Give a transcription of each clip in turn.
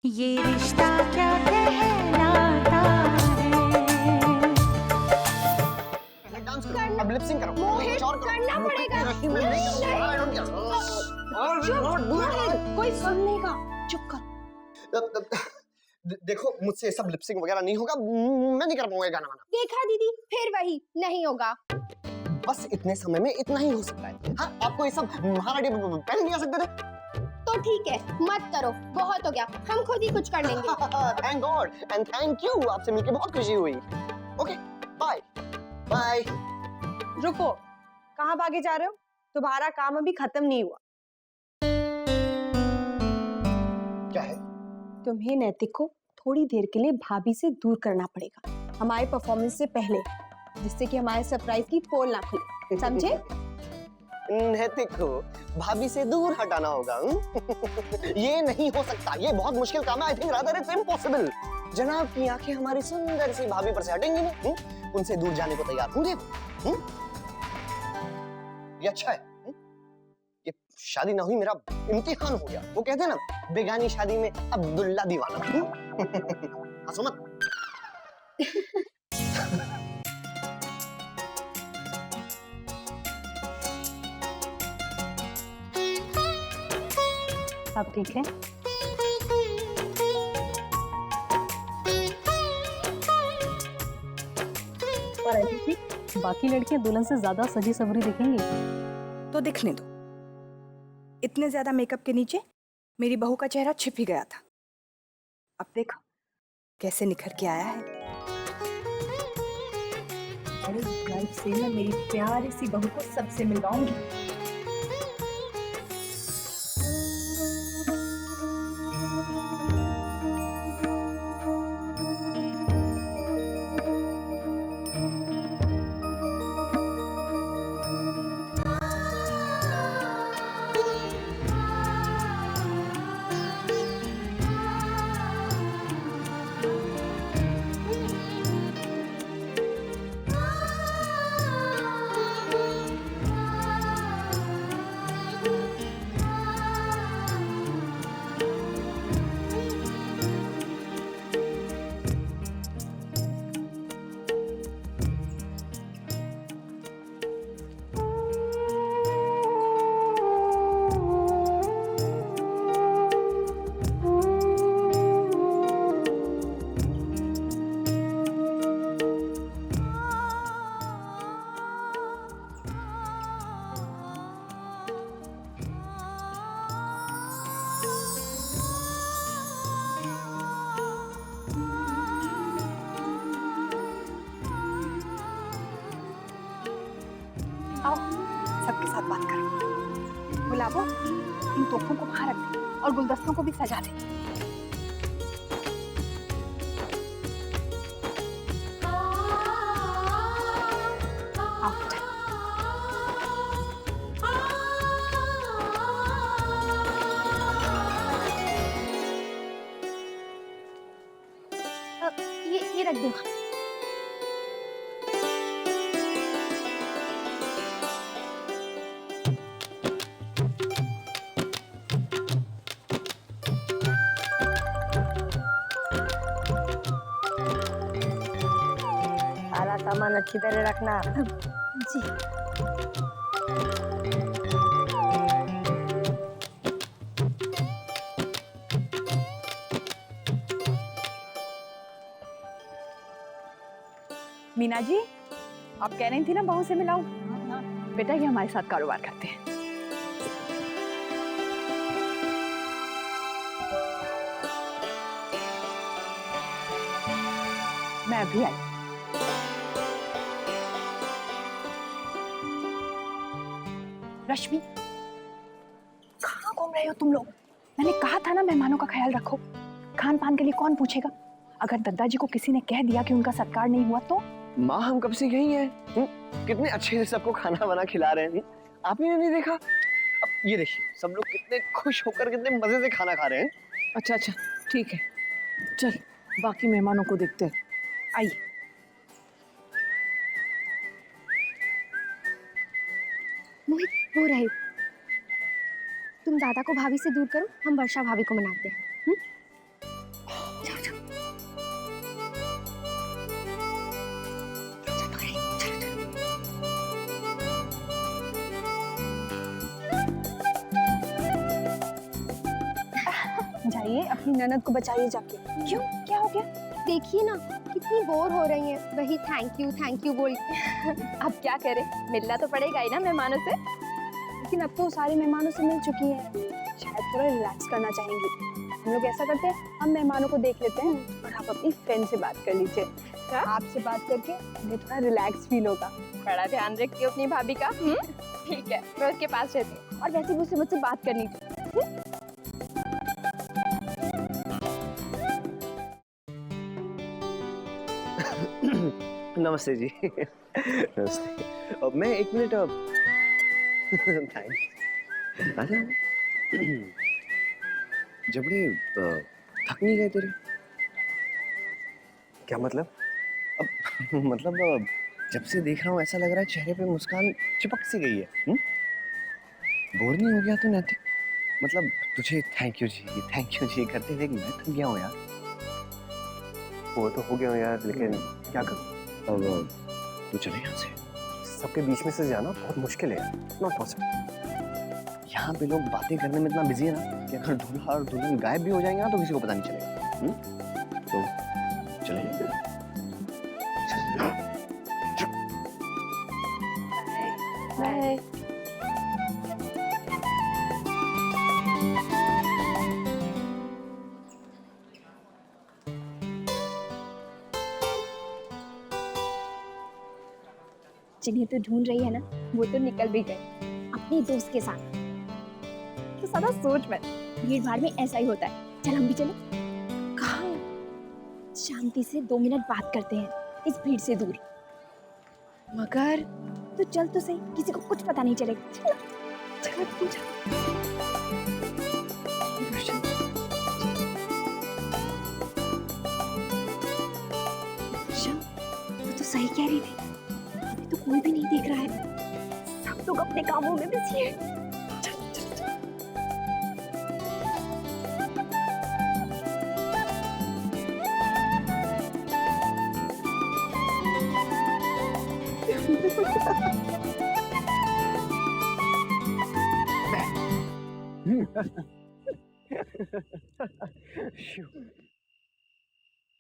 ये रिश्ता क्या कहलाता है। डांस करो, अब लिप सिंक करो, मोहित, कुछ और करो। करना पड़ेगा। रश्मि, मैं नहीं करूंगा, I don't care. चुप, मोहित, कोई सुनेगा। चुप कर। देखो, मुझसे सब लिप सिंक वगैरह नहीं होगा, मैं नहीं कर पाऊंगा गाना वाना। देखा दीदी, फिर वही नहीं होगा। बस इतने समय में इतना ही हो सकता है। हाँ, आपको ये सब महारानी पहले नहीं आ सकते थे? तो ठीक है, मत करो, बहुत हो गया, हम खुद ही कुछ कर लेंगे। Thank God and thank you, आपसे मिलकर बहुत खुशी हुई। Okay, bye bye. रुको, कहाँ भागे जा रहे हो? तुम्हारा काम अभी खत्म नहीं हुआ। क्या है? तुम्हें नैतिक को थोड़ी देर के लिए भाभी से दूर करना पड़ेगा, हमारे परफॉर्मेंस से पहले, जिससे कि हमारे सरप्राइज की पोल ना खुले, समझे? नैतिक को भाभी से दूर हटाना होगा। ये नहीं हो सकता, ये बहुत मुश्किल काम है। I think rather it's impossible. जनाब की आंखें हमारी सुंदर सी भाभी पर से हटेंगी नहीं, उनसे दूर जाने को तैयार होंगे। ये अच्छा है। ये शादी ना हुई, मेरा इम्तिहान हो गया। वो कहते हैं ना, बेगानी शादी में अब्दुल्ला दीवाना। हंसो मत। अब ठीक है? पर ऐसी थी, बाकी लड़कियां दुल्हन से ज्यादा सजी सवरी दिखेंगी। तो दिखने दो। इतने ज्यादा मेकअप के नीचे मेरी बहू का चेहरा छिप ही गया था। अब देखो कैसे निखर के आया है। अरे लाइफ से मैं मेरी प्यारी सी बहू को सबसे मिलवाऊंगी। आओ सबके साथ बात करो। गुलाबो, इन तोहफों को बाहर रख दे और गुलदस्तों को भी सजा दे। आओ बेटा। ये रख दो। सारा सामान अच्छी तरह रखना। जी। मीना जी, आप कह रही थी ना बहू से मिलाऊं? बेटा ये हमारे साथ कारोबार करते हैं। मैं अभी आई। रश्मि, कहाँ घूम रहे हो तुम लोग? मैंने कहा था ना मेहमानों का ख्याल रखो। खान पान के लिए कौन पूछेगा? अगर दादाजी को किसी ने कह दिया कि उनका सत्कार नहीं हुआ तो? माँ, हम कब से यही हैं? कितने अच्छे से सबको खाना बना खिला रहे हैं। आपने नहीं देखा? अब ये देखिए, सब लोग कितने खुश होकर कितने मजे से खाना खा रहे हैं। अच्छा अच्छा, ठीक है, चल बाकी मेहमानों को देखते हैं। आइए। मोहित, वो रहे। तुम दादा को भाभी से दूर करो, हम वर्षा भाभी को मनाते हैं। अपनी ननद को बचाइए जाके। क्यों, क्या हो गया? देखिए ना कितनी बोर हो रही हैं, वही थैंक यू बोल के। अब क्या करें, मिलना तो पड़ेगा ही ना मेहमानों से। लेकिन अब तो सारे मेहमानों से मिल चुकी है, शायद थोड़ा रिलैक्स करना चाहेंगी। हम लोग ऐसा करते हैं, हम मेहमानों को देख लेते हैं और आप अपनी फ्रेंड से बात कर लीजिए। आपसे बात करके मुझे थोड़ा रिलैक्स फील होगा। बड़ा ध्यान रखती हो अपनी भाभी का। ठीक है, मैं उसके पास रहती हूँ। और वैसे भी उससे मुझसे बात करनी थी। नमस्ते जी। नमस्ते। अब मैं 1 मिनट थैंक्स। आजा। जबड़े थक नहीं गए तेरे? क्या मतलब? अब मतलब जब से देख रहा हूँ ऐसा लग रहा है चेहरे पे मुस्कान चिपक सी गई है। बोर नहीं हो गया तो नैतिक? मतलब तुझे थैंक यू जी करते देख मैं थक गया हूँ यार। वो तो हो गया हूँ यार, लेकिन क्या करूँ? अब तू चले यहाँ से। सबके बीच में से जाना बहुत मुश्किल है, नॉट पॉसिबल। यहाँ पे लोग बातें करने में इतना बिजी है ना कि अगर दूल्हा और दुल्हन गायब भी हो जाएंगे ना तो किसी को पता नहीं चलेगा। तो चले। बाय। जिन्हें तो ढूंढ रही है ना, वो तो निकल भी गए अपने दोस्त के साथ। तो ज्यादा सोच मत, भीड़ भाड़ में ऐसा ही होता है। चल हम भी चले। कहाँ? शांति से 2 मिनट बात करते हैं इस भीड़ से दूर। मगर तू चल तो सही, किसी को कुछ पता नहीं चलेगा। चल चल तू चल। अच्छा, तू तो सही कह रही थी, अभी तो कोई भी नहीं देख रहा है, सब लोग अपने कामों में बिजी हैं।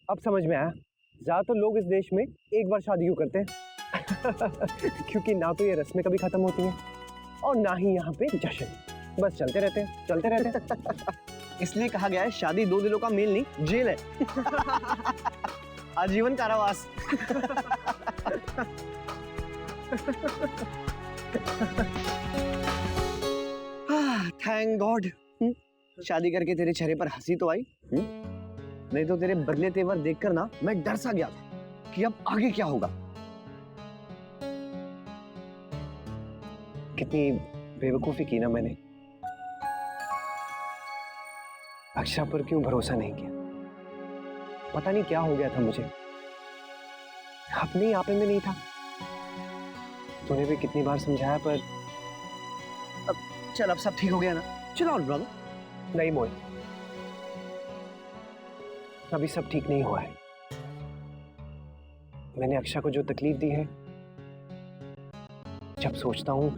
अब समझ में आया, ज्यादातर लोग इस देश में एक बार शादी क्यों करते हैं। क्योंकि ना तो ये रस्में कभी खत्म होती हैं और ना ही यहाँ पे जश्न, बस चलते रहते हैं। इसलिए कहा गया है शादी 2 दिलों का मेल नहीं, जेल है। आजीवन कारावास। थैंक गॉड शादी करके तेरे चेहरे पर हंसी तो आई। नहीं तो तेरे बदले तेवर देखकर ना मैं डर सा गया था कि अब आगे क्या होगा। कितनी बेवकूफी की ना मैंने। अक्षा पर क्यों भरोसा नहीं किया? पता नहीं क्या हो गया था मुझे, अपने आपे में नहीं था। तूने भी कितनी बार समझाया पर चल अब सब ठीक हो गया ना, चिल आउट ब्रदर। नहीं मोहित, अभी सब ठीक नहीं हुआ है। मैंने अक्षा को जो तकलीफ दी है, जब सोचता हूं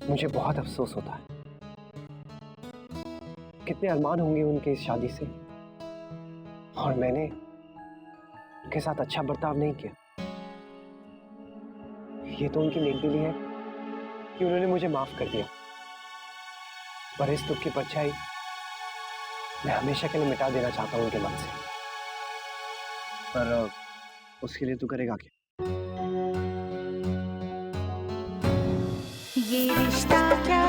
मुझे बहुत अफसोस होता है। कितने अरमान होंगे उनके इस शादी से, और मैंने उनके साथ अच्छा बर्ताव नहीं किया। ये तो उनकी नेकदिली है कि उन्होंने मुझे माफ कर दिया, पर इस दुख की परछाई मैं हमेशा के लिए मिटा देना चाहता हूं उनके मन से। पर उसके लिए तू करेगा क्या? ये रिश्ता क्या